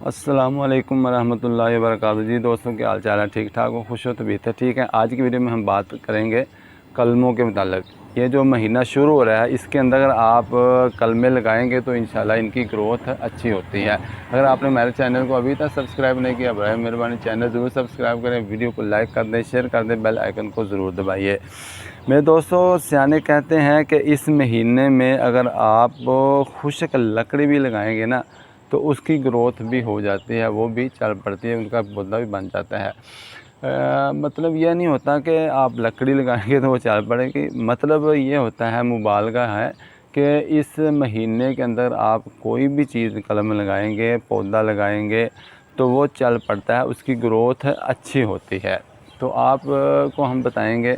अस्सलामुअलैकुम वरहमतुल्लाहि वबरकातुहू। जी दोस्तों, क्या हाल चाल है? ठीक ठाक हो, खुश हो, तबीयत है ठीक है। आज की वीडियो में हम बात करेंगे कलमों के मुतालिक। ये जो महीना शुरू हो रहा है, इसके अंदर अगर आप कलमे लगाएंगे तो इंशाल्लाह इनकी ग्रोथ अच्छी होती है। अगर आपने मेरे चैनल को अभी तक सब्सक्राइब नहीं किया, बराए मेहरबानी चैनल ज़रूर सब्सक्राइब करें, वीडियो को लाइक कर दें, शेयर कर दें, बेल आइकन को ज़रूर दबाइए। मेरे दोस्तों, सियाने कहते हैं कि इस महीने में अगर आप खुश्क लकड़ी भी लगाएंगे ना तो उसकी ग्रोथ भी हो जाती है, वो भी चल पड़ती है, उनका पौधा भी बन जाता है। मतलब यह नहीं होता कि आप लकड़ी लगाएंगे तो वो चल पड़ेगी। मतलब ये होता है, मुबालगा है कि इस महीने के अंदर आप कोई भी चीज़ कलम लगाएंगे, पौधा लगाएंगे तो वो चल पड़ता है, उसकी ग्रोथ अच्छी होती है। तो आप को हम बताएंगे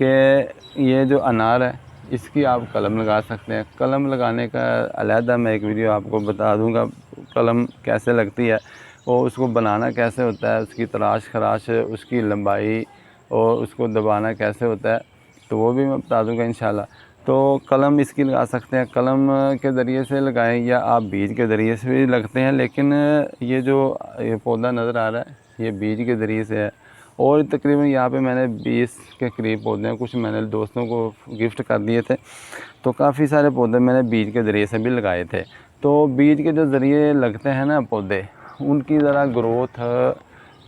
कि ये जो अनार है इसकी आप कलम लगा सकते हैं। कलम लगाने का अलहदा मैं एक वीडियो आपको बता दूंगा, कलम कैसे लगती है और उसको बनाना कैसे होता है, उसकी तराश खराश, उसकी लंबाई और उसको दबाना कैसे होता है, तो वो भी मैं बता दूंगा इंशाल्लाह। तो कलम इसकी लगा सकते हैं, कलम के ज़रिए से लगाएं या आप बीज के ज़रिए से भी लगते हैं। लेकिन ये जो ये पौधा नज़र आ रहा है ये बीज के ज़रिए से है और तकरीबन यहाँ पे मैंने 20 के करीब पौधे हैं, कुछ मैंने दोस्तों को गिफ्ट कर दिए थे। तो काफ़ी सारे पौधे मैंने बीज के ज़रिए से भी लगाए थे। तो बीज के जो ज़रिए लगते हैं ना पौधे, उनकी ज़रा ग्रोथ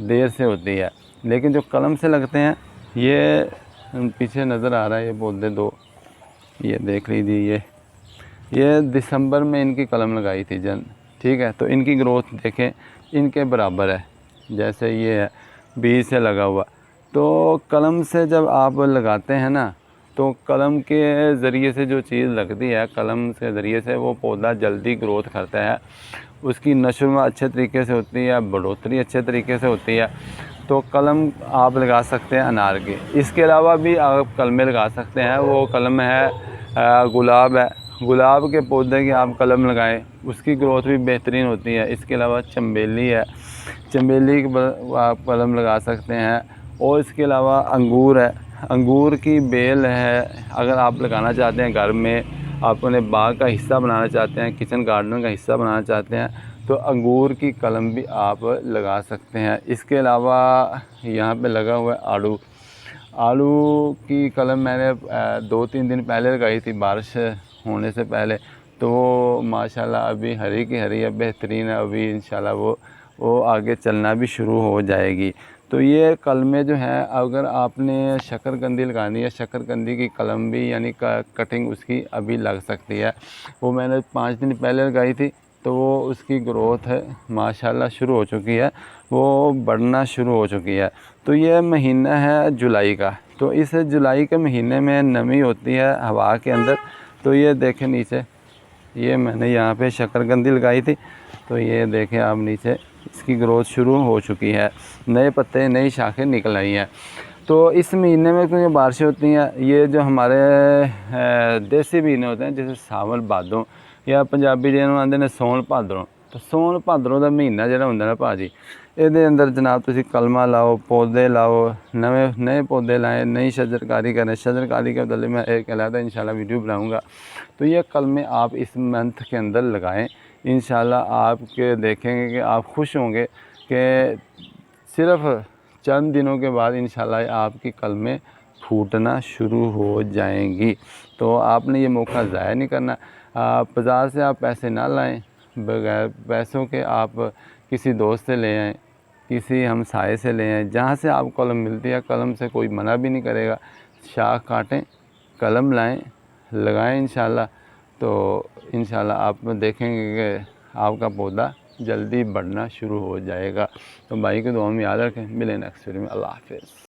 देर से होती है। लेकिन जो कलम से लगते हैं, ये पीछे नज़र आ रहा है ये पौधे दो, ये देख लीजिए, ये दिसंबर में इनकी कलम लगाई थी ठीक है। तो इनकी ग्रोथ देखें, इनके बराबर है जैसे ये है बीज से लगा हुआ। तो कलम से जब आप लगाते हैं ना, तो कलम के ज़रिए से जो चीज़ लगती है, कलम के ज़रिए से वो पौधा जल्दी ग्रोथ करता है, उसकी नशो अच्छे तरीके से होती है, बढ़ोतरी अच्छे तरीके से होती है। तो कलम आप लगा सकते हैं अनार की। इसके अलावा भी आप कलमें लगा सकते हैं। वो कलम है गुलाब है, गुलाब के पौधे की आप कलम लगाएं, उसकी ग्रोथ भी बेहतरीन होती है। इसके अलावा चमेली है, चमेली की आप कलम लगा सकते हैं। और इसके अलावा अंगूर है, अंगूर की बेल है, अगर आप लगाना चाहते हैं घर में, आप अपने बाग का हिस्सा बनाना चाहते हैं, किचन गार्डन का हिस्सा बनाना चाहते हैं, तो अंगूर की कलम भी आप लगा सकते हैं। इसके अलावा यहाँ पे लगा हुआ है आड़ू, आलू की कलम मैंने 2-3 दिन पहले लगाई थी, बारिश होने से पहले। तो वो माशाल्लाह अभी हरी की हरी है, बेहतरीन है। अभी इंशाल्लाह वो आगे चलना भी शुरू हो जाएगी। तो ये कलमें जो हैं, अगर आपने शकरकंदी लगानी है, शकरकंदी की कलम भी यानी कटिंग उसकी अभी लग सकती है। वो मैंने 5 दिन पहले लगाई थी, तो वो उसकी ग्रोथ है माशाल्लाह शुरू हो चुकी है, वो बढ़ना शुरू हो चुकी है। तो ये महीना है जुलाई का। तो इस जुलाई के महीने में नमी होती है हवा के अंदर। तो ये देखें नीचे, ये मैंने यहाँ पे शकरकंदी लगाई थी, तो ये देखें आप नीचे, इसकी ग्रोथ शुरू हो चुकी है, नए पत्ते नई शाखें निकल आई हैं। तो इस महीने में क्योंकि बारिशें होती हैं, ये जो हमारे देसी महीने होते हैं जैसे सावन भादों, या पंजाबी जिन्होंने आते हैं सौन भादरों, तो सौन भादरों का महीना जो होंगे ना भाजी, ਇਹਦੇ अंदर जनाब तुसी कलमा लाओ, पौधे लाओ, नए पौधे लाएँ, नई शजरकारी करें। शजरकारी के बदले में एक अलहदा इंशाल्लाह वीडियो बनाऊंगा। तो ये कलमें आप इस मंथ के अंदर लगाएं, इंशाल्लाह आपके देखेंगे कि आप खुश होंगे कि सिर्फ़ चंद दिनों के बाद इंशाल्लाह आपकी कलमें फूटना शुरू हो जाएंगी। तो आपने ये मौका ज़ाया नहीं करना। बाज़ार से आप पैसे ना लाएं, बगैर पैसों के आप किसी दोस्त से ले आएँ, किसी हमसाये से ले आएँ, जहाँ से आपको कलम मिलती है। कलम से कोई मना भी नहीं करेगा। शाख काटें, कलम लाएँ, लगाएँ इंशाल्लाह। तो इंशाल्लाह आप देखेंगे कि आपका पौधा जल्दी बढ़ना शुरू हो जाएगा। तो भाई की दुआ में याद रखें। मिलें नेक्स्ट वीडियो में। अल्लाह हाफ़िज़।